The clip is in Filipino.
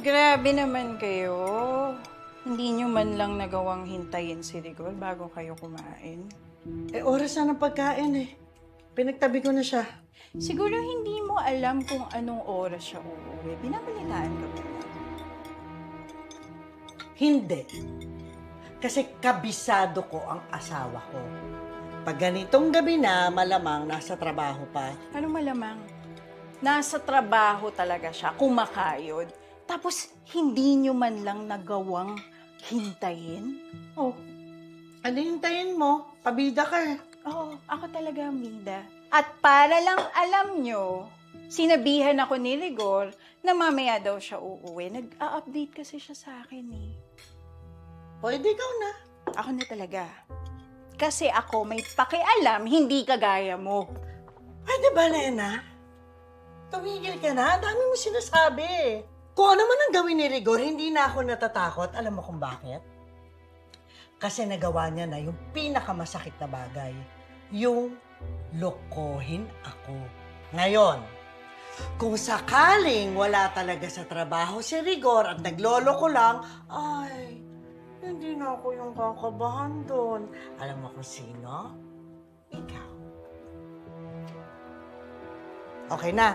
Grabe naman kayo. Hindi nyo man lang nagawang hintayin si Rigor bago kayo kumain. Oras na ng pagkain eh. Pinagtabi ko na siya. Siguro hindi mo alam kung anong oras siya uuwi. Binabalitaan ka ba? Hindi. Kasi kabisado ko ang asawa ko. Pag ganitong gabi na, malamang nasa trabaho pa. Anong malamang? Nasa trabaho talaga siya, kumakayod. Tapos hindi nyo man lang nagawang hintayin? Oh, ano hintayin mo? Pabida ka eh. Oo, ako talaga, Mida. At para lang alam nyo, sinabihan ako ni Rigor na mamaya daw siya uuwi. Nag-a-update kasi siya sa akin eh. Pwede ikaw na. Ako na talaga. Kasi ako may pakialam, hindi kagaya mo. Pwede ba, Lena? Tumigil ka na. Ang dami mo sinasabi. Kung ano man ang gawin ni Rigor, hindi na ako natatakot. Alam mo kung bakit? Kasi nagawa niya na yung pinakamasakit na bagay. Yung lokohin ako. Ngayon, kung sakaling wala talaga sa trabaho si Rigor at nagloloko lang, ay, hindi na ako yung kakabahan doon. Alam mo kung sino? Ikaw. Okay na.